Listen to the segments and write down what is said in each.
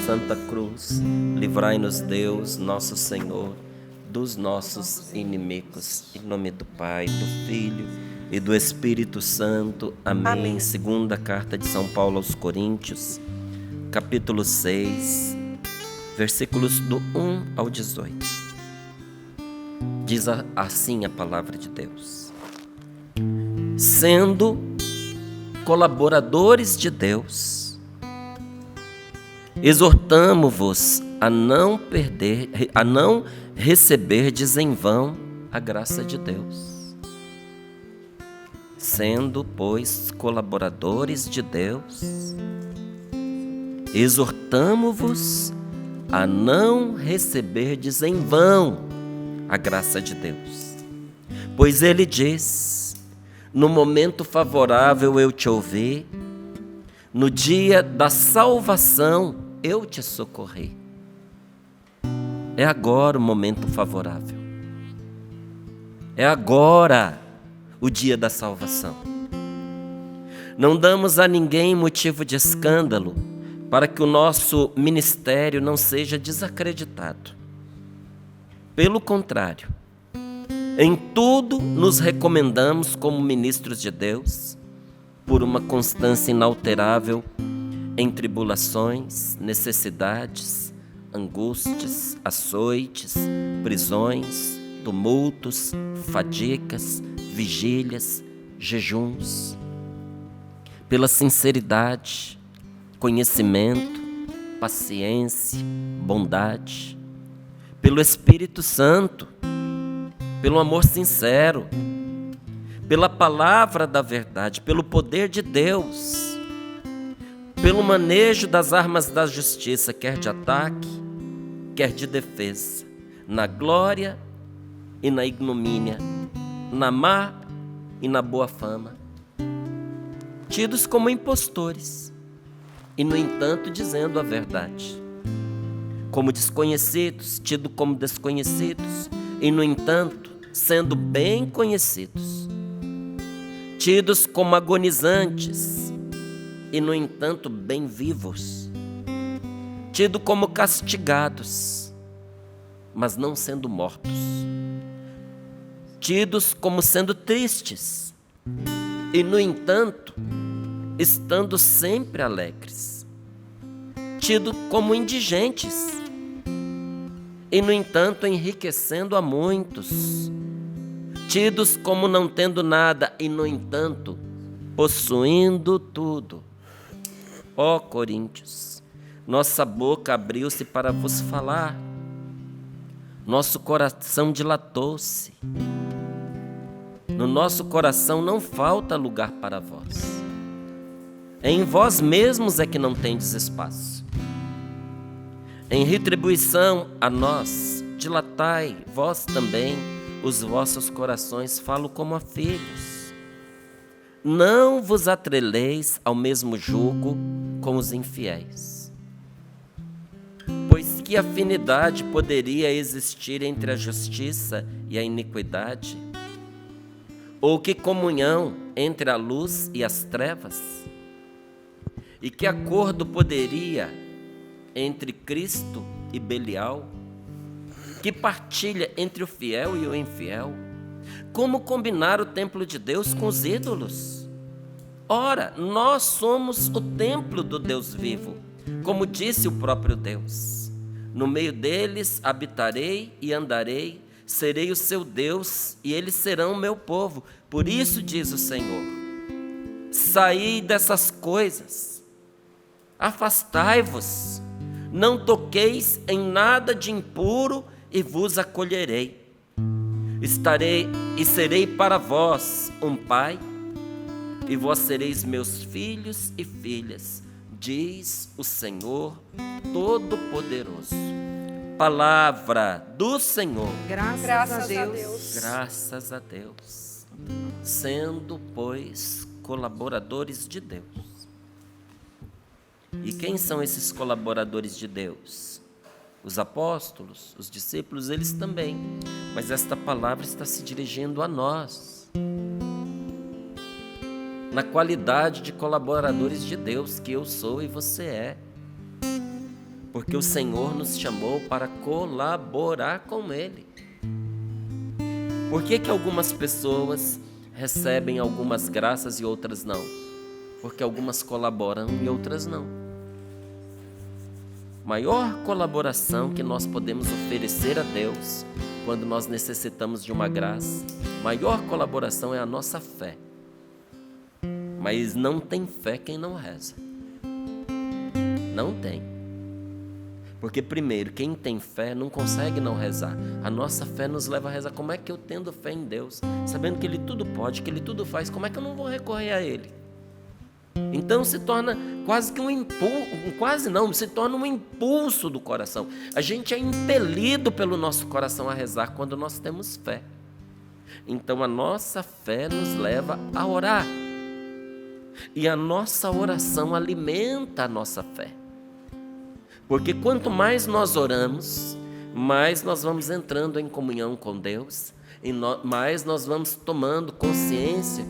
Santa Cruz, livrai-nos Deus, nosso Senhor, dos nossos inimigos. Em nome do Pai, do Filho e do Espírito Santo. Amém. Segunda carta de São Paulo aos Coríntios, capítulo 6, versículos do 1 ao 18. Diz assim a palavra de Deus: sendo colaboradores de Deus, exortamo-vos a não receberdes em vão a graça de Deus. Sendo, pois, colaboradores de Deus, exortamo-vos a não receberdes em vão a graça de Deus. Pois ele diz: no momento favorável eu te ouvi, no dia da salvação eu te socorri. É agora o momento favorável. É agora o dia da salvação. Não damos a ninguém motivo de escândalo, para que o nosso ministério não seja desacreditado. Pelo contrário, em tudo nos recomendamos como ministros de Deus, por uma constância inalterável em tribulações, necessidades, angústias, açoites, prisões, tumultos, fadigas, vigílias, jejuns, pela sinceridade, conhecimento, paciência, bondade, pelo Espírito Santo, pelo amor sincero, pela palavra da verdade, pelo poder de Deus, pelo manejo das armas da justiça, quer de ataque, quer de defesa, na glória e na ignomínia, na má e na boa fama, tidos como impostores, e no entanto dizendo a verdade, como desconhecidos, tidos como desconhecidos, e no entanto sendo bem conhecidos, tidos como agonizantes, e no entanto bem vivos, tidos como castigados, mas não sendo mortos, tidos como sendo tristes, e no entanto estando sempre alegres, tidos como indigentes, e no entanto enriquecendo a muitos, tidos como não tendo nada, e no entanto possuindo tudo. Ó Coríntios, nossa boca abriu-se para vos falar, nosso coração dilatou-se, no nosso coração não falta lugar para vós, em vós mesmos é que não tendes espaço. Em retribuição a nós, dilatai vós também os vossos corações, falo como a filhos. Não vos atreleis ao mesmo jugo com os infiéis. Pois que afinidade poderia existir entre a justiça e a iniquidade? Ou que comunhão entre a luz e as trevas? E que acordo poderia entre Cristo e Belial? Que partilha entre o fiel e o infiel? Como combinar o templo de Deus com os ídolos? Ora, nós somos o templo do Deus vivo, como disse o próprio Deus. No meio deles habitarei e andarei, serei o seu Deus e eles serão o meu povo. Por isso diz o Senhor: saí dessas coisas, afastai-vos, não toqueis em nada de impuro e vos acolherei. Estarei e serei para vós um pai, e vós sereis meus filhos e filhas, diz o Senhor Todo-Poderoso. Palavra do Senhor. Graças a Deus. Graças a Deus. Sendo, pois, colaboradores de Deus. E quem são esses colaboradores de Deus? Os apóstolos, os discípulos, eles também. Mas esta palavra está se dirigindo a nós, na qualidade de colaboradores de Deus, que eu sou e você é. Porque o Senhor nos chamou para colaborar com Ele. Por que algumas pessoas recebem algumas graças e outras não? Porque algumas colaboram e outras não. Maior colaboração que nós podemos oferecer a Deus quando nós necessitamos de uma graça, maior colaboração é a nossa fé. Mas não tem fé quem não reza. Não tem. Porque primeiro, quem tem fé não consegue não rezar. A nossa fé nos leva a rezar. Como é que eu tendo fé em Deus, sabendo que Ele tudo pode, que Ele tudo faz, como é que eu não vou recorrer a Ele? Então se torna quase que um impulso, se torna um impulso do coração. A gente é impelido pelo nosso coração a rezar quando nós temos fé. Então a nossa fé nos leva a orar. E a nossa oração alimenta a nossa fé. Porque quanto mais nós oramos, mais nós vamos entrando em comunhão com Deus, e mais nós vamos tomando consciência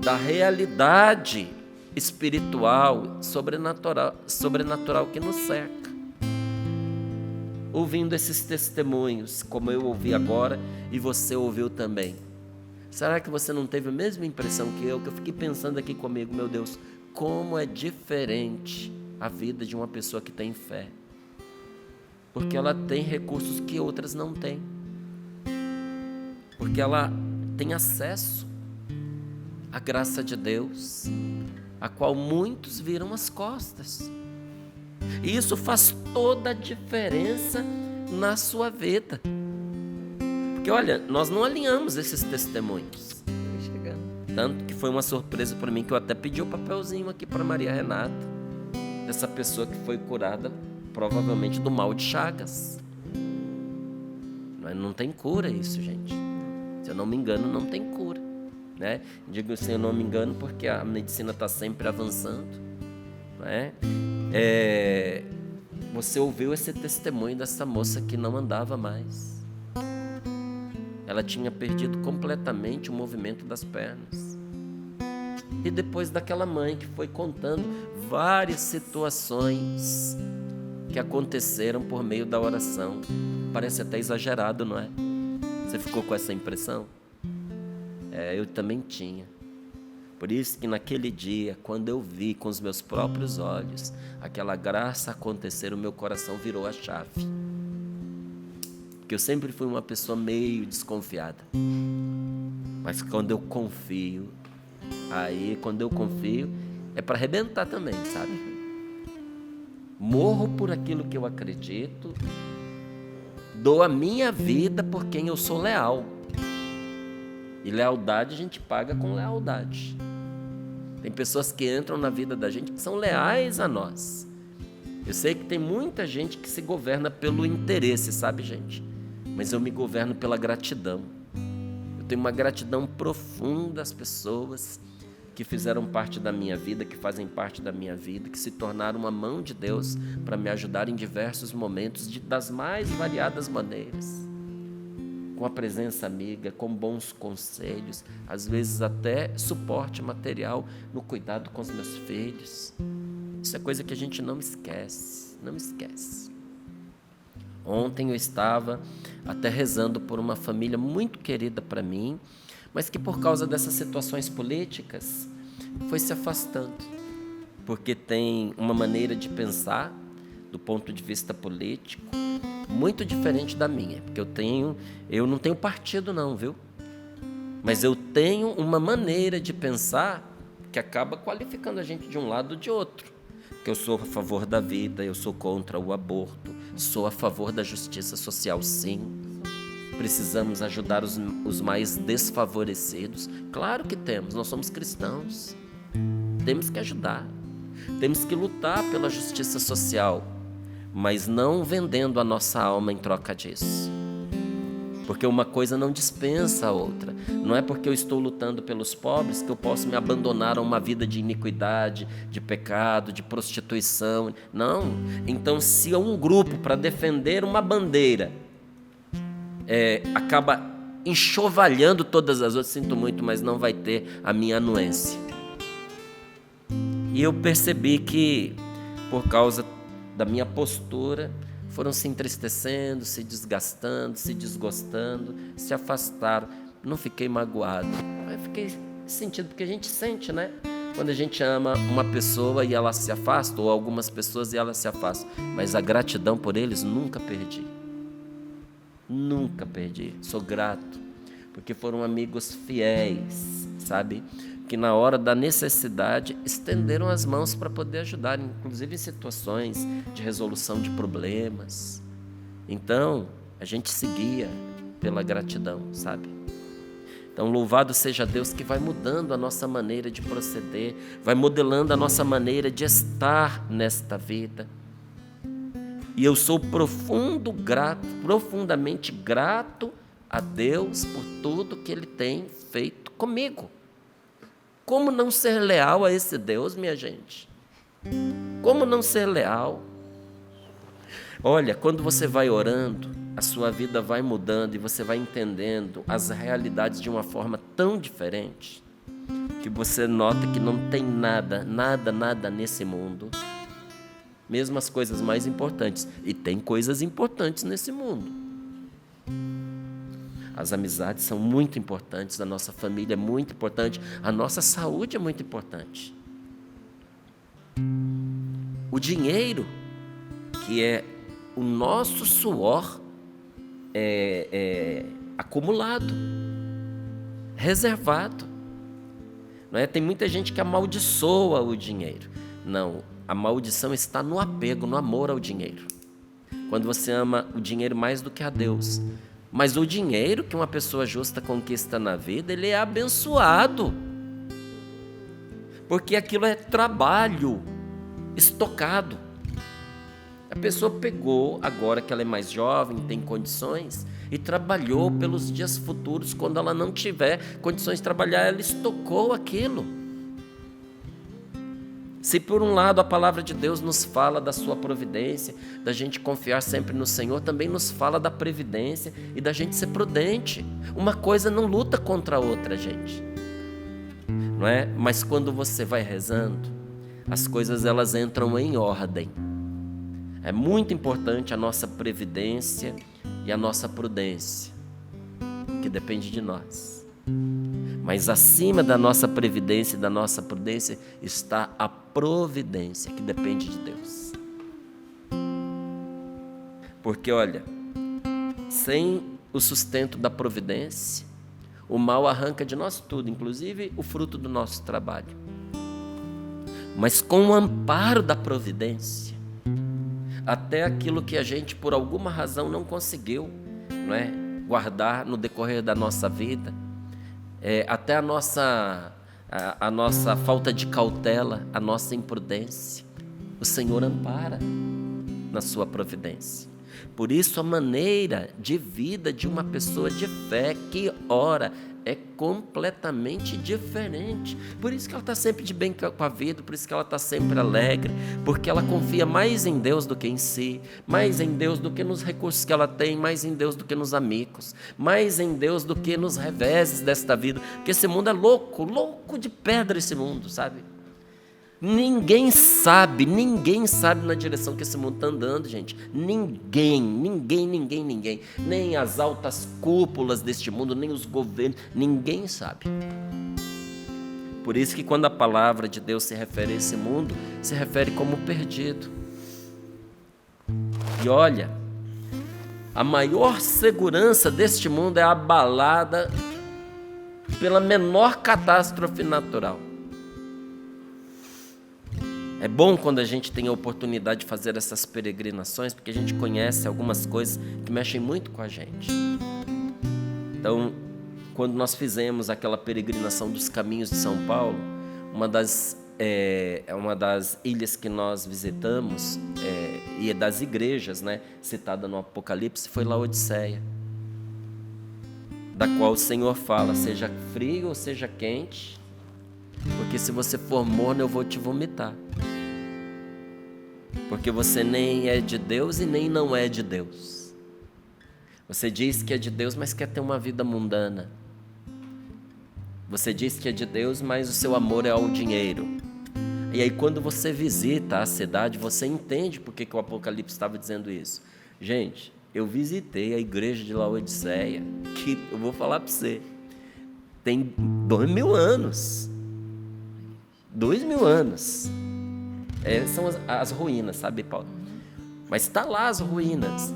da realidade espiritual, sobrenatural que nos cerca. Ouvindo esses testemunhos, como eu ouvi agora e você ouviu também, será que você não teve a mesma impressão que eu fiquei pensando aqui comigo, meu Deus, como é diferente a vida de uma pessoa que tem fé, porque ela tem recursos que outras não têm, porque ela tem acesso à graça de Deus, a qual muitos viram as costas. E isso faz toda a diferença na sua vida. Porque olha, nós não alinhamos esses testemunhos. Tanto que foi uma surpresa para mim que eu até pedi o papelzinho aqui para Maria Renata, dessa pessoa que foi curada provavelmente do mal de Chagas. Mas não tem cura isso, gente. Se eu não me engano, não tem cura. Né? Digo assim, eu não me engano, porque a medicina está sempre avançando, né? Você ouviu esse testemunho dessa moça que não andava mais. Ela tinha perdido completamente o movimento das pernas. E depois daquela mãe que foi contando várias situações que aconteceram por meio da oração. Parece até exagerado, não é? Você ficou com essa impressão? Eu também tinha. Por isso que naquele dia, quando eu vi com os meus próprios olhos aquela graça acontecer, o meu coração virou a chave. Porque eu sempre fui uma pessoa meio desconfiada. Mas quando eu confio, é para arrebentar também, sabe? Morro por aquilo que eu acredito, dou a minha vida por quem eu sou leal. E lealdade a gente paga com lealdade. Tem pessoas que entram na vida da gente que são leais a nós. Eu sei que tem muita gente que se governa pelo interesse, sabe, gente? Mas eu me governo pela gratidão. Eu tenho uma gratidão profunda às pessoas que fizeram parte da minha vida, que fazem parte da minha vida, que se tornaram uma mão de Deus para me ajudar em diversos momentos, das mais variadas maneiras. Com a presença amiga, com bons conselhos, às vezes até suporte material no cuidado com os meus filhos. Isso é coisa que a gente não esquece, não esquece. Ontem eu estava até rezando por uma família muito querida para mim, mas que por causa dessas situações políticas foi se afastando, porque tem uma maneira de pensar do ponto de vista político muito diferente da minha, porque eu não tenho partido não, viu? Mas eu tenho uma maneira de pensar que acaba qualificando a gente de um lado ou de outro. Que eu sou a favor da vida, eu sou contra o aborto, sou a favor da justiça social, sim. Precisamos ajudar os mais desfavorecidos. Claro que temos, nós somos cristãos. Temos que ajudar, temos que lutar pela justiça social, mas não vendendo a nossa alma em troca disso. Porque uma coisa não dispensa a outra. Não é porque eu estou lutando pelos pobres que eu posso me abandonar a uma vida de iniquidade, de pecado, de prostituição. Não. Então, se um grupo, para defender uma bandeira, acaba enxovalhando todas as outras, sinto muito, mas não vai ter a minha anuência. E eu percebi que, por causa da minha postura, foram se entristecendo, se desgastando, se desgostando, se afastaram. Não fiquei magoado, mas fiquei sentido, porque a gente sente, né? Quando a gente ama uma pessoa e ela se afasta, ou algumas pessoas e elas se afastam. Mas a gratidão por eles nunca perdi. Nunca perdi. Sou grato, porque foram amigos fiéis, sabe? Que na hora da necessidade estenderam as mãos para poder ajudar, inclusive em situações de resolução de problemas. Então, a gente seguia pela gratidão, sabe? Então, louvado seja Deus que vai mudando a nossa maneira de proceder, vai modelando a nossa maneira de estar nesta vida. E eu sou profundamente grato a Deus por tudo que Ele tem feito comigo. Como não ser leal a esse Deus, minha gente? Como não ser leal? Olha, quando você vai orando, a sua vida vai mudando e você vai entendendo as realidades de uma forma tão diferente, que você nota que não tem nada nesse mundo, mesmo as coisas mais importantes, e tem coisas importantes nesse mundo. As amizades são muito importantes, a nossa família é muito importante, a nossa saúde é muito importante. O dinheiro, que é o nosso suor, acumulado, reservado. Não é? Tem muita gente que amaldiçoa o dinheiro. Não, a maldição está no apego, no amor ao dinheiro. Quando você ama o dinheiro mais do que a Deus. Mas o dinheiro que uma pessoa justa conquista na vida, ele é abençoado. Porque aquilo é trabalho estocado. A pessoa pegou, agora que ela é mais jovem, tem condições, e trabalhou pelos dias futuros. Quando ela não tiver condições de trabalhar, ela estocou aquilo. Se por um lado a palavra de Deus nos fala da sua providência, da gente confiar sempre no Senhor, também nos fala da previdência e da gente ser prudente. Uma coisa não luta contra a outra, gente. Não é? Mas quando você vai rezando, as coisas elas entram em ordem. É muito importante a nossa previdência e a nossa prudência, que depende de nós. Mas acima da nossa previdência e da nossa prudência está a providência, que depende de Deus. Porque, olha, sem o sustento da providência, o mal arranca de nós tudo, inclusive o fruto do nosso trabalho. Mas com o amparo da providência, até aquilo que a gente, por alguma razão, não conseguiu, não é, guardar no decorrer da nossa vida, até a nossa falta de cautela, a nossa imprudência, o Senhor ampara na sua providência. Por isso, a maneira de vida de uma pessoa de fé que ora é completamente diferente. Por isso que ela está sempre de bem com a vida, por isso que ela está sempre alegre, porque ela confia mais em Deus do que em si, mais em Deus do que nos recursos que ela tem, mais em Deus do que nos amigos, mais em Deus do que nos reveses desta vida, porque esse mundo é louco de pedra esse mundo, sabe? Ninguém sabe na direção que esse mundo está andando, gente. Ninguém. Nem as altas cúpulas deste mundo, nem os governos, ninguém sabe. Por isso que quando a palavra de Deus se refere a esse mundo, se refere como perdido. E olha, a maior segurança deste mundo é abalada pela menor catástrofe natural. É bom quando a gente tem a oportunidade de fazer essas peregrinações, porque a gente conhece algumas coisas que mexem muito com a gente. Então, quando nós fizemos aquela peregrinação dos caminhos de São Paulo, uma das ilhas que nós visitamos, e das igrejas, né, citada no Apocalipse, foi Laodiceia, da qual o Senhor fala, seja frio ou seja quente, porque se você for morno eu vou te vomitar. Porque você nem é de Deus e nem não é de Deus. Você diz que é de Deus, mas quer ter uma vida mundana. Você diz que é de Deus, mas o seu amor é ao dinheiro. E aí quando você visita a cidade, você entende por que o Apocalipse estava dizendo isso. Gente, eu visitei a igreja de Laodiceia, que eu vou falar para você, tem 2000 anos. 2000 anos. São as ruínas, sabe, Paulo? Mas está lá as ruínas.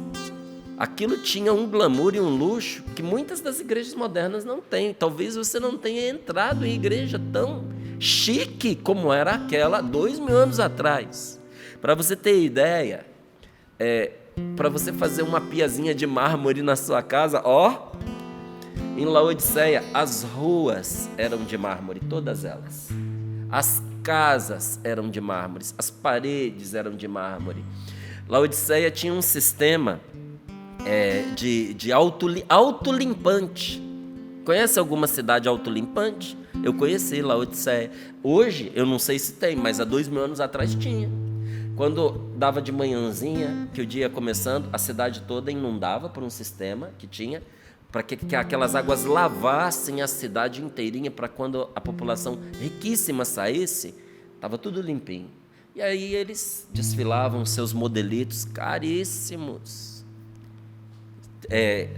Aquilo tinha um glamour e um luxo que muitas das igrejas modernas não têm. Talvez você não tenha entrado em igreja tão chique como era aquela 2000 anos atrás. Para você ter ideia, para você fazer uma piazinha de mármore na sua casa, em Laodiceia, as ruas eram de mármore, todas elas. As casas eram de mármore, as paredes eram de mármore. Laodiceia tinha um sistema de autolimpante. Conhece alguma cidade autolimpante? Eu conheci Laodiceia. Hoje, eu não sei se tem, mas há 2000 anos atrás tinha. Quando dava de manhãzinha, que o dia ia começando, a cidade toda inundava por um sistema que tinha, para que aquelas águas lavassem a cidade inteirinha, para quando a população riquíssima saísse, estava tudo limpinho. E aí eles desfilavam seus modelitos caríssimos.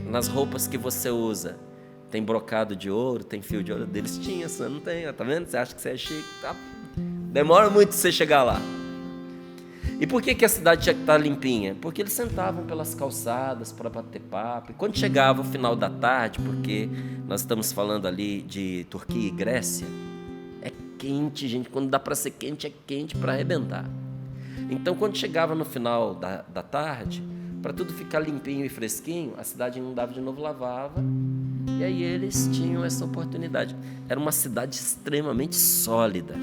Nas roupas que você usa, tem brocado de ouro, tem fio de ouro, deles tinha, você não tem, tá vendo? Você acha que você é chique, tá? Demora muito você chegar lá. E por que a cidade tinha que estar limpinha? Porque eles sentavam pelas calçadas para bater papo. E quando chegava o final da tarde, porque nós estamos falando ali de Turquia e Grécia, é quente, gente. Quando dá para ser quente, é quente para arrebentar. Então, quando chegava no final da tarde, para tudo ficar limpinho e fresquinho, a cidade inundava de novo, lavava. E aí eles tinham essa oportunidade. Era uma cidade extremamente sólida.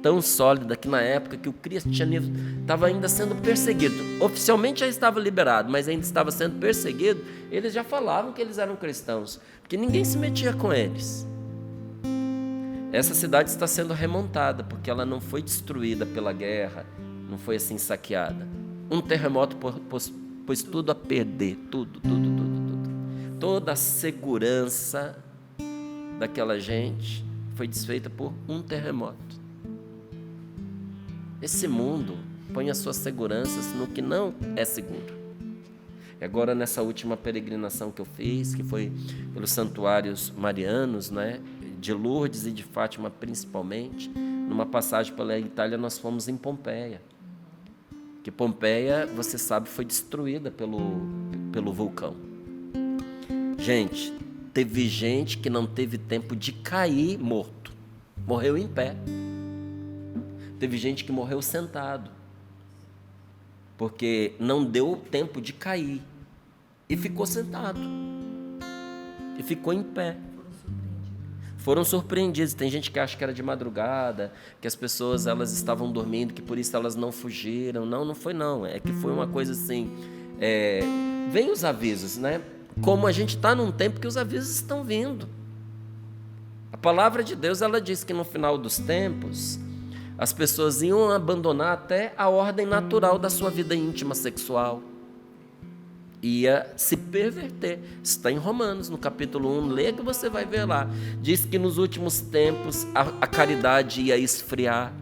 Tão sólida que na época que o cristianismo estava ainda sendo perseguido, oficialmente já estava liberado, mas ainda estava sendo perseguido, eles já falavam que eles eram cristãos, porque ninguém se metia com eles. Essa cidade está sendo remontada, porque ela não foi destruída pela guerra, não foi assim saqueada. Um terremoto pôs tudo a perder, tudo. Toda a segurança daquela gente foi desfeita por um terremoto. Esse mundo põe as suas seguranças no que não é seguro. E agora, nessa última peregrinação que eu fiz, que foi pelos santuários marianos, né, de Lourdes e de Fátima principalmente, numa passagem pela Itália, nós fomos em Pompeia. Que Pompeia, você sabe, foi destruída pelo vulcão. Gente, teve gente que não teve tempo de cair morto. Morreu em pé. Teve gente que morreu sentado, porque não deu tempo de cair, e ficou sentado, e ficou em pé. Foram surpreendidos. Tem gente que acha que era de madrugada, que as pessoas elas estavam dormindo, que por isso elas não fugiram. Não foi não, é que foi uma coisa assim, vem os avisos, né? Como a gente está num tempo que os avisos estão vindo. A palavra de Deus, ela diz que no final dos tempos, as pessoas iam abandonar até a ordem natural da sua vida íntima sexual. Ia se perverter. Está em Romanos, no capítulo 1, lê que você vai ver lá. Diz que nos últimos tempos a caridade ia esfriar,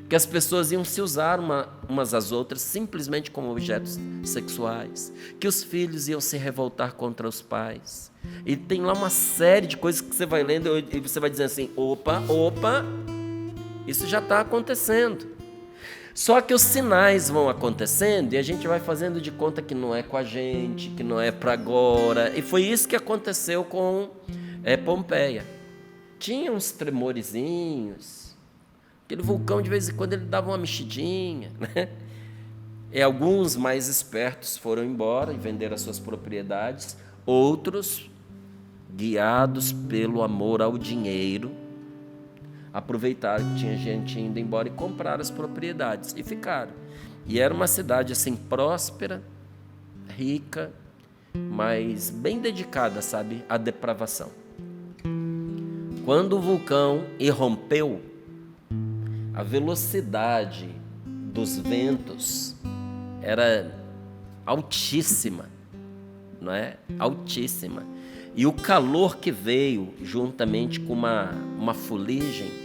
que as pessoas iam se usar umas às outras simplesmente como objetos sexuais, que os filhos iam se revoltar contra os pais. E tem lá uma série de coisas que você vai lendo e você vai dizendo assim, opa, isso já está acontecendo. Só que os sinais vão acontecendo e a gente vai fazendo de conta que não é com a gente, que não é para agora. E foi isso que aconteceu com Pompeia. Tinha uns tremorizinhos. Aquele vulcão, de vez em quando, ele dava uma mexidinha, né? E alguns mais espertos foram embora e venderam as suas propriedades. Outros, guiados pelo amor ao dinheiro, aproveitaram que tinha gente indo embora e compraram as propriedades e ficaram. E era uma cidade assim próspera, rica, mas bem dedicada, sabe, à depravação. Quando o vulcão irrompeu, a velocidade dos ventos era altíssima, não é? Altíssima. E o calor que veio juntamente com uma fuligem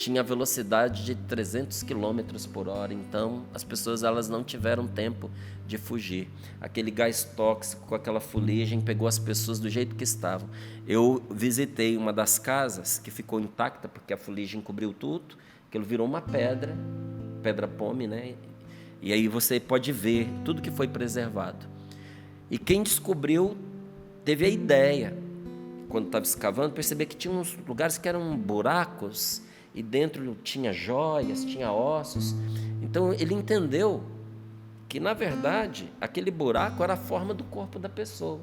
tinha velocidade de 300 km por hora, então as pessoas elas não tiveram tempo de fugir. Aquele gás tóxico com aquela fuligem pegou as pessoas do jeito que estavam. Eu visitei uma das casas que ficou intacta, porque a fuligem cobriu tudo, aquilo virou uma pedra pome, né? E aí você pode ver tudo que foi preservado. E quem descobriu teve a ideia, quando estava escavando, perceber que tinha uns lugares que eram buracos, e dentro tinha joias, tinha ossos. Então ele entendeu que, na verdade, aquele buraco era a forma do corpo da pessoa.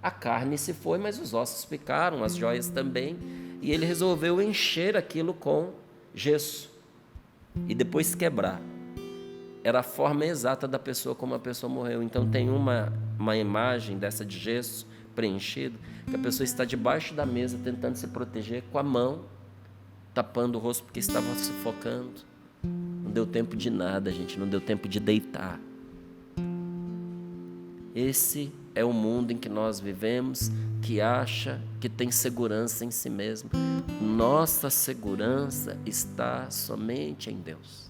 A carne se foi, mas os ossos ficaram, as joias também, e ele resolveu encher aquilo com gesso e depois quebrar. Era a forma exata da pessoa como a pessoa morreu. Então tem uma imagem dessa de gesso preenchido, que a pessoa está debaixo da mesa tentando se proteger com a mão, tapando o rosto porque estava sufocando. Não deu tempo de nada, gente, não deu tempo de deitar. Esse é o mundo em que nós vivemos, que acha que tem segurança em si mesmo. Nossa segurança está somente em Deus.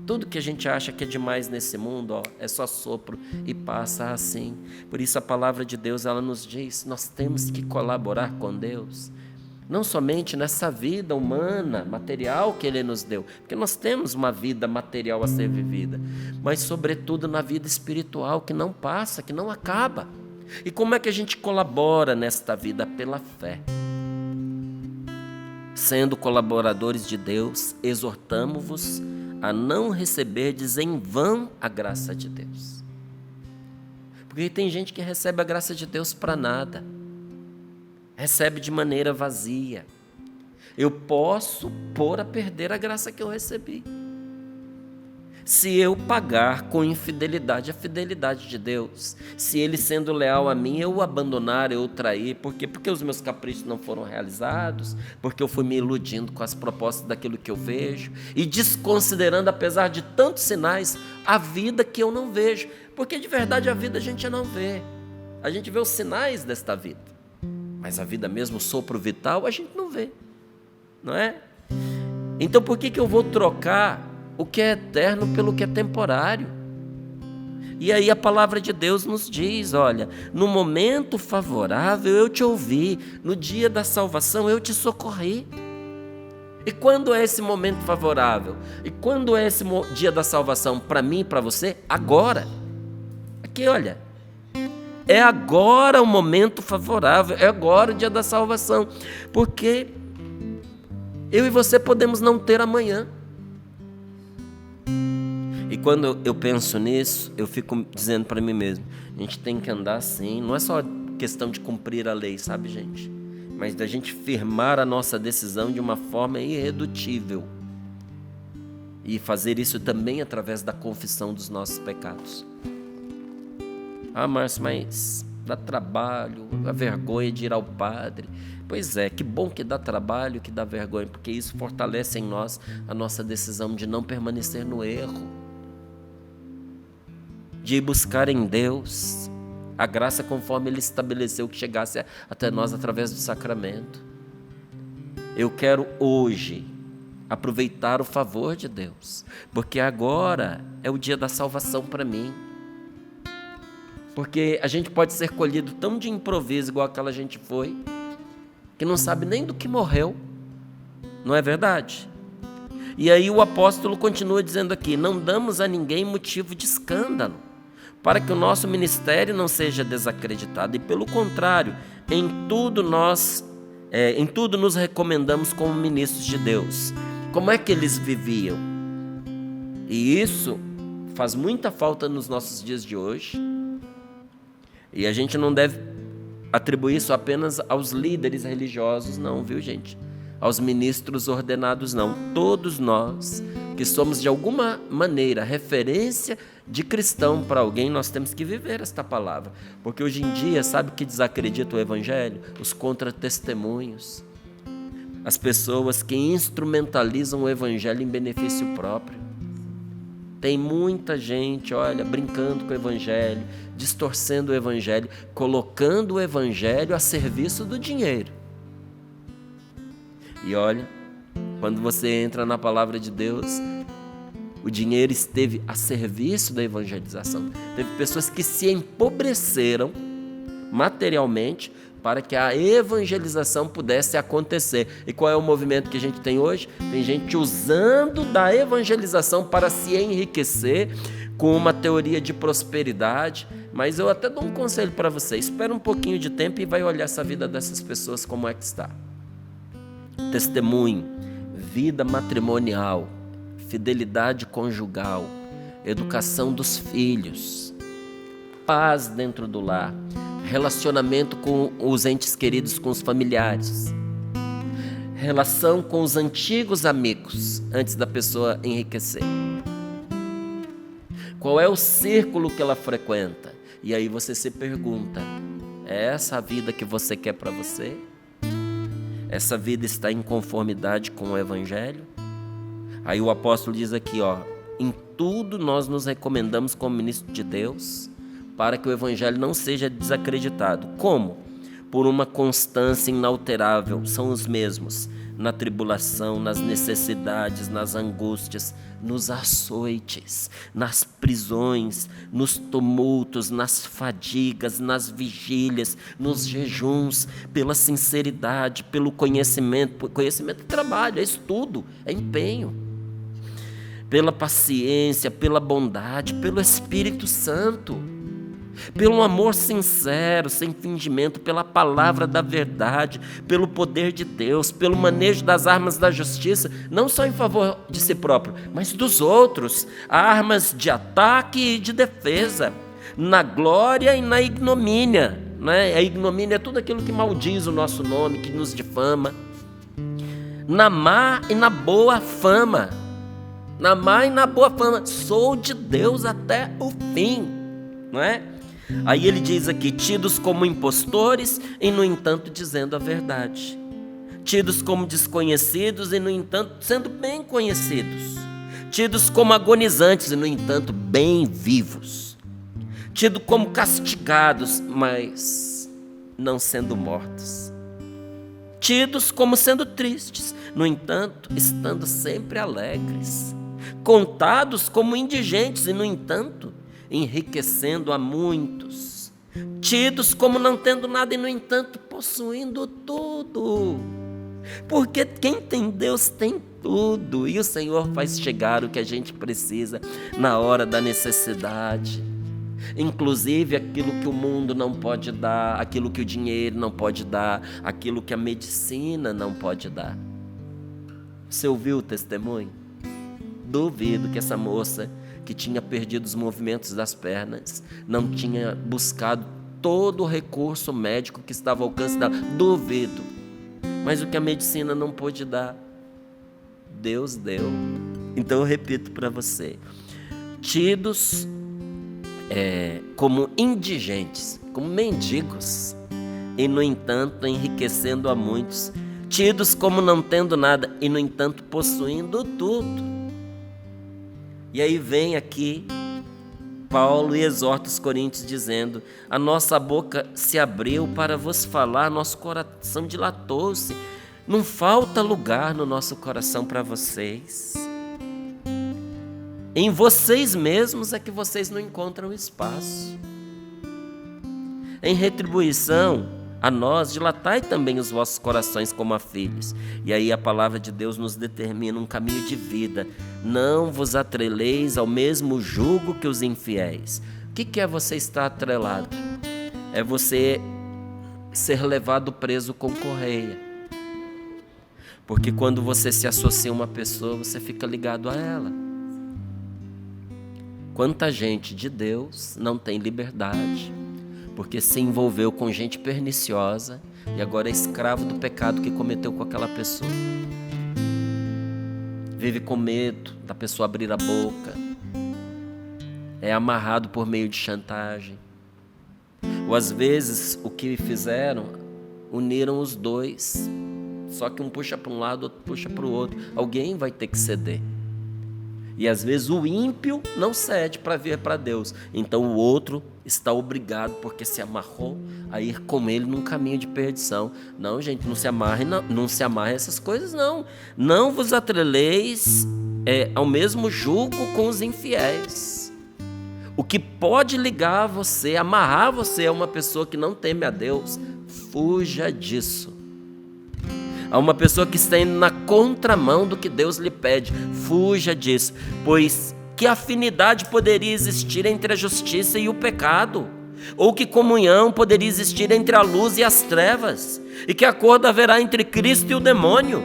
Tudo que a gente acha que é demais nesse mundo, é só sopro e passa assim. Por isso a palavra de Deus, ela nos diz, nós temos que colaborar com Deus, não somente nessa vida humana, material que Ele nos deu, porque nós temos uma vida material a ser vivida, mas sobretudo na vida espiritual que não passa, que não acaba. E como é que a gente colabora nesta vida? Pela fé. Sendo colaboradores de Deus, exortamo-vos a não receberdes em vão a graça de Deus. Porque tem gente que recebe a graça de Deus para nada, recebe de maneira vazia. Eu posso pôr a perder a graça que eu recebi, se eu pagar com infidelidade a fidelidade de Deus, se Ele sendo leal a mim, eu o abandonar, eu o trair. Por quê? Porque os meus caprichos não foram realizados, porque eu fui me iludindo com as propostas daquilo que eu vejo, e desconsiderando, apesar de tantos sinais, a vida que eu não vejo, porque de verdade a vida a gente não vê, a gente vê os sinais desta vida, mas a vida mesmo, o sopro vital, a gente não vê, não é? Então por que eu vou trocar o que é eterno pelo que é temporário? E aí a palavra de Deus nos diz, olha, no momento favorável eu te ouvi, no dia da salvação eu te socorri. E quando é esse momento favorável? E quando é esse dia da salvação para mim e para você? Agora. Aqui, olha, é agora o momento favorável, é agora o dia da salvação, porque eu e você podemos não ter amanhã. E quando eu penso nisso, eu fico dizendo para mim mesmo, a gente tem que andar assim, não é só questão de cumprir a lei, sabe, gente? Mas da gente firmar a nossa decisão de uma forma irredutível. E fazer isso também através da confissão dos nossos pecados. Ah, Márcio, mas dá trabalho, a vergonha de ir ao padre. Pois é, que bom que dá trabalho, que dá vergonha, porque isso fortalece em nós a nossa decisão de não permanecer no erro, de ir buscar em Deus a graça conforme Ele estabeleceu que chegasse até nós através do sacramento. Eu quero hoje aproveitar o favor de Deus, porque agora é o dia da salvação para mim. Porque a gente pode ser colhido tão de improviso igual aquela gente foi, que não sabe nem do que morreu, não é verdade? E aí o apóstolo continua dizendo aqui, não damos a ninguém motivo de escândalo, para que o nosso ministério não seja desacreditado, e pelo contrário, em tudo nos recomendamos como ministros de Deus. Como é que eles viviam? E isso faz muita falta nos nossos dias de hoje, e a gente não deve atribuir isso apenas aos líderes religiosos, não, viu, gente? Aos ministros ordenados, não. Todos nós que somos de alguma maneira referência de cristão para alguém, nós temos que viver esta palavra. Porque hoje em dia, sabe o que desacredita o evangelho? Os contra-testemunhos. As pessoas que instrumentalizam o evangelho em benefício próprio. Tem muita gente, olha, brincando com o evangelho, distorcendo o evangelho, colocando o evangelho a serviço do dinheiro. E olha, Quando você entra na palavra de Deus, o dinheiro esteve a serviço da evangelização. Teve pessoas que se empobreceram materialmente para que a evangelização pudesse acontecer. E qual é o movimento que a gente tem hoje? Tem gente usando da evangelização para se enriquecer com uma teoria de prosperidade. Mas eu até dou um conselho para você: espera um pouquinho de tempo e vai olhar essa vida dessas pessoas como é que está. Testemunho, vida matrimonial, fidelidade conjugal, educação dos filhos, paz dentro do lar, relacionamento com os entes queridos, com os familiares, relação com os antigos amigos, antes da pessoa enriquecer. Qual é o círculo que ela frequenta? E aí você se pergunta: é essa a vida que você quer para você? Essa vida está em conformidade com o Evangelho? Aí o apóstolo diz aqui, em tudo nós nos recomendamos como ministro de Deus, para que o Evangelho não seja desacreditado. Como? Por uma constância inalterável, são os mesmos, na tribulação, nas necessidades, nas angústias, nos açoites, nas prisões, nos tumultos, nas fadigas, nas vigílias, nos jejuns, pela sinceridade, pelo conhecimento. Conhecimento é trabalho, é estudo, é empenho. Pela paciência, pela bondade, pelo Espírito Santo, pelo amor sincero, sem fingimento, pela palavra da verdade, pelo poder de Deus, pelo manejo das armas da justiça, não só em favor de si próprio, mas dos outros, armas de ataque e de defesa, na glória e na ignomínia, né? A ignomínia é tudo aquilo que maldiz o nosso nome, que nos difama, na má e na boa fama, na má e na boa fama, sou de Deus até o fim, não é? Aí ele diz aqui: tidos como impostores e no entanto dizendo a verdade, tidos como desconhecidos e no entanto sendo bem conhecidos, tidos como agonizantes e no entanto bem vivos, tidos como castigados, mas não sendo mortos, tidos como sendo tristes, no entanto estando sempre alegres, contados como indigentes e no entanto enriquecendo a muitos, tidos como não tendo nada e no entanto possuindo tudo, porque quem tem Deus tem tudo, e o Senhor faz chegar o que a gente precisa na hora da necessidade, inclusive aquilo que o mundo não pode dar, aquilo que o dinheiro não pode dar, aquilo que a medicina não pode dar. Você ouviu o testemunho? Duvido que essa moça que tinha perdido os movimentos das pernas não tinha buscado todo o recurso médico que estava ao alcance dela. Duvido. Mas o que a medicina não pôde dar, Deus deu. Então eu repito para você: tidos como indigentes, como mendigos, e no entanto enriquecendo a muitos, tidos como não tendo nada e no entanto possuindo tudo. E aí vem aqui Paulo e exorta os coríntios dizendo: a nossa boca se abriu para vos falar, nosso coração dilatou-se, não falta lugar no nosso coração para vocês. Em vocês mesmos é que vocês não encontram espaço. Em retribuição a nós, dilatai também os vossos corações como a filhos. E aí a palavra de Deus nos determina um caminho de vida. Não vos atreleis ao mesmo jugo que os infiéis. O que é você estar atrelado? É você ser levado preso com correia. Porque quando você se associa a uma pessoa, você fica ligado a ela. Quanta gente de Deus não tem liberdade, porque se envolveu com gente perniciosa e agora é escravo do pecado que cometeu com aquela pessoa. Vive com medo da pessoa abrir a boca, é amarrado por meio de chantagem. Ou às vezes o que fizeram, uniram os dois, só que um puxa para um lado, outro puxa para o outro. Alguém vai ter que ceder. E às vezes o ímpio não cede para vir para Deus. Então o outro está obrigado, porque se amarrou, a ir com ele num caminho de perdição. Não, gente, não se amarre a essas coisas, não. Não vos atreleis ao mesmo jugo com os infiéis. O que pode ligar você, amarrar você a uma pessoa que não teme a Deus, fuja disso. A uma pessoa que está indo na contramão do que Deus lhe pede, fuja disso. Pois que afinidade poderia existir entre a justiça e o pecado? Ou que comunhão poderia existir entre a luz e as trevas? E que acordo haverá entre Cristo e o demônio?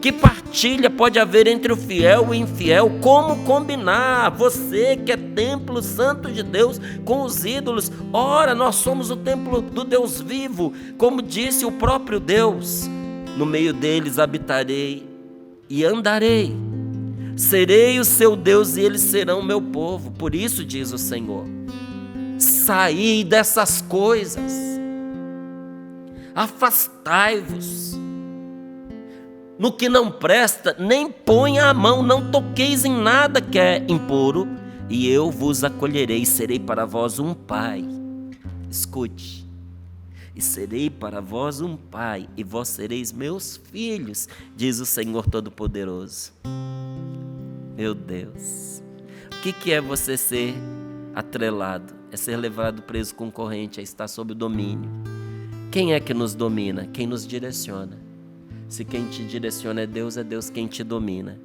Que partilha pode haver entre o fiel e o infiel? Como combinar você que é templo santo de Deus com os ídolos? Ora, nós somos o templo do Deus vivo, como disse o próprio Deus. No meio deles habitarei e andarei. Serei o seu Deus e eles serão o meu povo. Por isso diz o Senhor: saí dessas coisas, afastai-vos. No que não presta, nem ponha a mão, não toqueis em nada que é impuro, e eu vos acolherei, serei para vós um pai. Escute. E serei para vós um pai, e vós sereis meus filhos, diz o Senhor Todo-Poderoso. Meu Deus, o que é você ser atrelado? É ser levado preso com corrente, é estar sob o domínio. Quem é que nos domina? Quem nos direciona. Se quem te direciona é Deus quem te domina.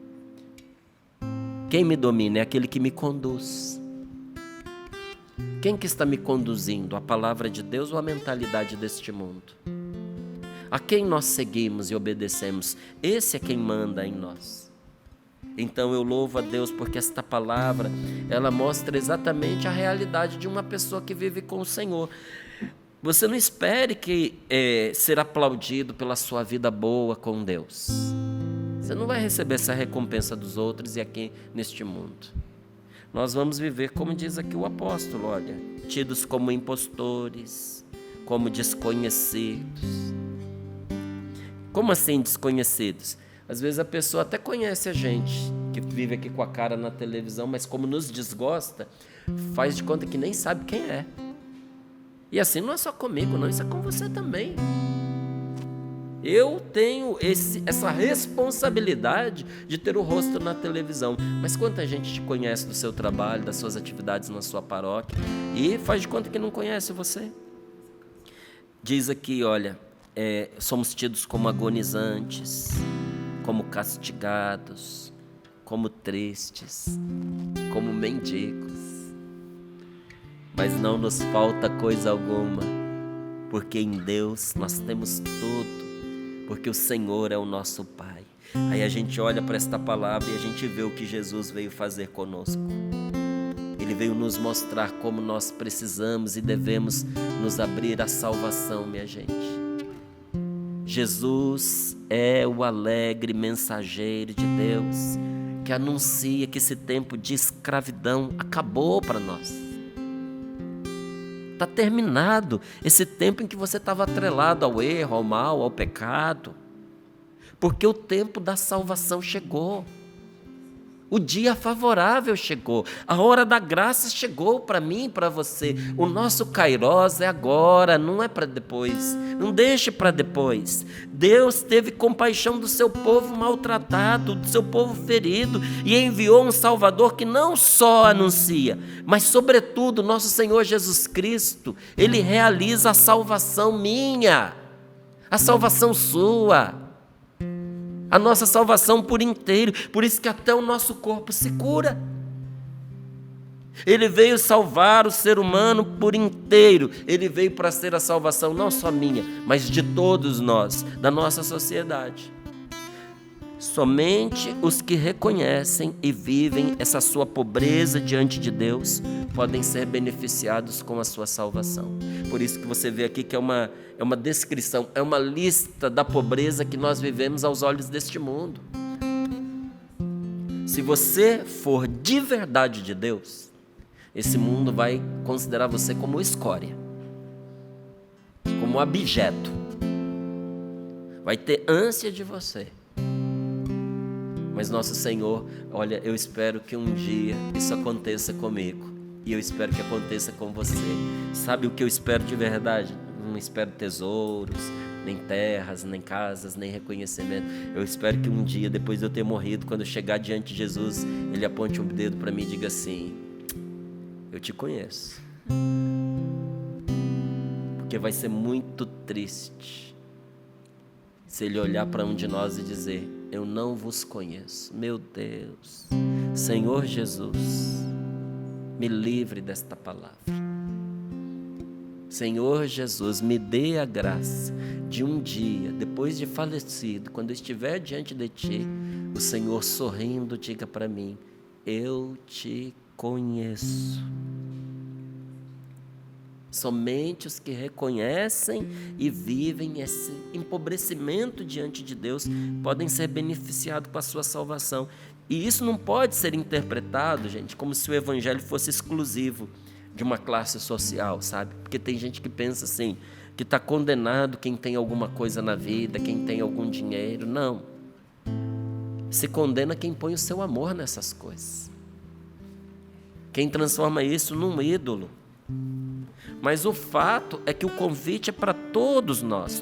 Quem me domina é aquele que me conduz. Quem que está me conduzindo? A palavra de Deus ou a mentalidade deste mundo? A quem nós seguimos e obedecemos? Esse é quem manda em nós. Então eu louvo a Deus porque esta palavra, ela mostra exatamente a realidade de uma pessoa que vive com o Senhor. Você não espere que ser aplaudido pela sua vida boa com Deus. Você não vai receber essa recompensa dos outros e aqui neste mundo. Nós vamos viver, como diz aqui o apóstolo, olha, tidos como impostores, como desconhecidos. Como assim desconhecidos? Às vezes a pessoa até conhece a gente, que vive aqui com a cara na televisão, mas como nos desgosta, faz de conta que nem sabe quem é. E assim não é só comigo, não, isso é com você também. Eu tenho essa responsabilidade de ter o rosto na televisão. Mas quanta gente te conhece do seu trabalho, das suas atividades na sua paróquia e faz de conta que não conhece você? Diz aqui, olha, somos tidos como agonizantes, como castigados, como tristes, como mendigos. Mas não nos falta coisa alguma, porque em Deus nós temos tudo. Porque o Senhor é o nosso Pai. Aí a gente olha para esta palavra e a gente vê o que Jesus veio fazer conosco. Ele veio nos mostrar como nós precisamos e devemos nos abrir à salvação, minha gente. Jesus é o alegre mensageiro de Deus, que anuncia que esse tempo de escravidão acabou para nós. Está terminado esse tempo em que você estava atrelado ao erro, ao mal, ao pecado. Porque o tempo da salvação chegou. O dia favorável chegou. A hora da graça chegou para mim e para você. O nosso kairós é agora, não é para depois. Não deixe para depois. Deus teve compaixão do seu povo maltratado, do seu povo ferido, e enviou um Salvador que não só anuncia, mas sobretudo nosso Senhor Jesus Cristo. Ele realiza a salvação minha, a salvação sua, a nossa salvação por inteiro. Por isso que até o nosso corpo se cura. Ele veio salvar o ser humano por inteiro. Ele veio para ser a salvação não só minha, mas de todos nós, da nossa sociedade. Somente os que reconhecem e vivem essa sua pobreza diante de Deus podem ser beneficiados com a sua salvação. Por isso que você vê aqui que é uma descrição, é uma lista da pobreza que nós vivemos aos olhos deste mundo. Se você for de verdade de Deus, esse mundo vai considerar você como escória, como objeto. Vai ter ânsia de você. Mas nosso Senhor, olha, eu espero que um dia isso aconteça comigo. E eu espero que aconteça com você. Sabe o que eu espero de verdade? Não espero tesouros, nem terras, nem casas, nem reconhecimento. Eu espero que um dia, depois de eu ter morrido, quando eu chegar diante de Jesus, Ele aponte um dedo para mim e diga assim: eu te conheço. Porque vai ser muito triste se Ele olhar para um de nós e dizer: eu não vos conheço. Meu Deus, Senhor Jesus, me livre desta palavra. Senhor Jesus, me dê a graça de um dia, depois de falecido, quando eu estiver diante de Ti, o Senhor sorrindo diga para mim: eu te conheço. Somente os que reconhecem e vivem esse empobrecimento diante de Deus podem ser beneficiados com a sua salvação. E isso não pode ser interpretado, gente, como se o evangelho fosse exclusivo de uma classe social, sabe? Porque tem gente que pensa assim, que está condenado quem tem alguma coisa na vida, quem tem algum dinheiro. Não. Se condena quem põe o seu amor nessas coisas. Quem transforma isso num ídolo. Mas o fato é que o convite é para todos nós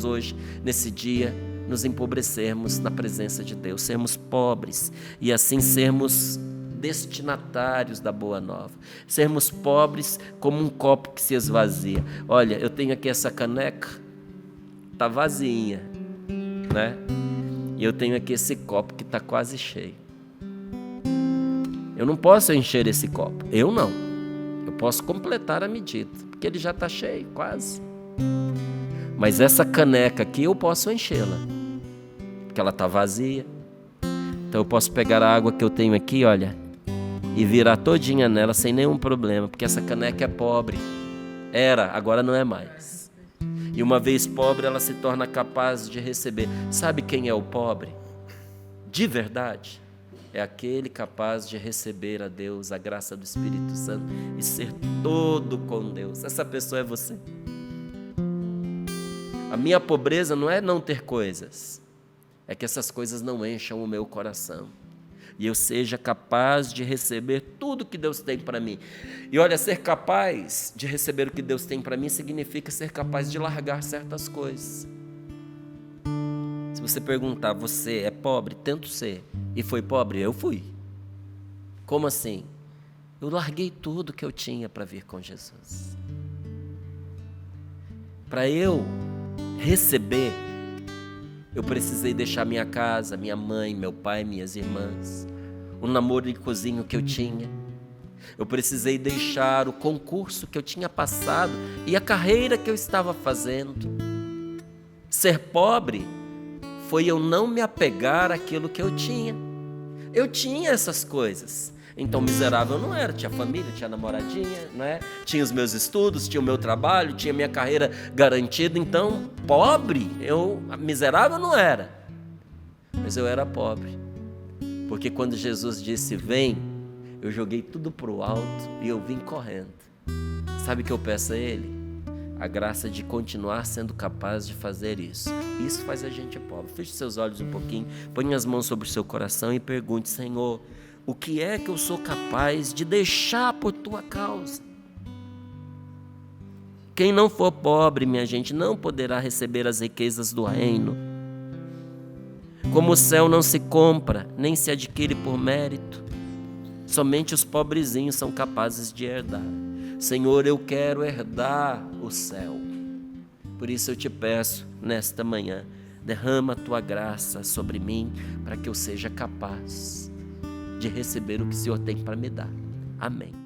hoje, nesse dia, nos empobrecermos na presença de Deus, sermos pobres e assim sermos destinatários da boa nova, sermos pobres como um copo que se esvazia. Olha, eu tenho aqui essa caneca, está vazinha, né? E eu tenho aqui esse copo que está quase cheio. Eu não posso encher esse copo, eu não. Eu posso completar a medida, porque ele já está cheio, quase. Mas essa caneca aqui eu posso enchê-la, porque ela está vazia. Então eu posso pegar a água que eu tenho aqui, olha, e virar todinha nela sem nenhum problema, porque essa caneca é pobre. Era, agora não é mais. E uma vez pobre, ela se torna capaz de receber. Sabe quem é o pobre? De verdade? É aquele capaz de receber a Deus, a graça do Espírito Santo e ser todo com Deus. Essa pessoa é você. A minha pobreza não é não ter coisas, é que essas coisas não encham o meu coração e eu seja capaz de receber tudo que Deus tem para mim. E olha, ser capaz de receber o que Deus tem para mim significa ser capaz de largar certas coisas. Se você perguntar, você é pobre? Tento ser. E foi pobre? Eu fui. Como assim? Eu larguei tudo que eu tinha para vir com Jesus. Para eu receber, eu precisei deixar minha casa, minha mãe, meu pai, minhas irmãs, o namoricozinho que eu tinha. Eu precisei deixar o concurso que eu tinha passado e a carreira que eu estava fazendo. Ser pobre foi eu não me apegar àquilo que eu tinha. Eu tinha essas coisas. Então miserável eu não era, tinha família, tinha namoradinha, né? Tinha os meus estudos, tinha o meu trabalho, tinha minha carreira garantida. Então pobre, miserável eu não era. Mas eu era pobre. Porque quando Jesus disse vem, eu joguei tudo para o alto e eu vim correndo. Sabe o que eu peço a Ele? A graça de continuar sendo capaz de fazer isso. Isso faz a gente pobre. Feche seus olhos um pouquinho, ponha as mãos sobre o seu coração e pergunte: Senhor, o que é que eu sou capaz de deixar por Tua causa? Quem não for pobre, minha gente, não poderá receber as riquezas do reino. Como o céu não se compra, nem se adquire por mérito, somente os pobrezinhos são capazes de herdar. Senhor, eu quero herdar o céu. Por isso eu te peço, nesta manhã, derrama a Tua graça sobre mim, para que eu seja capaz de receber o que o Senhor tem para me dar. Amém.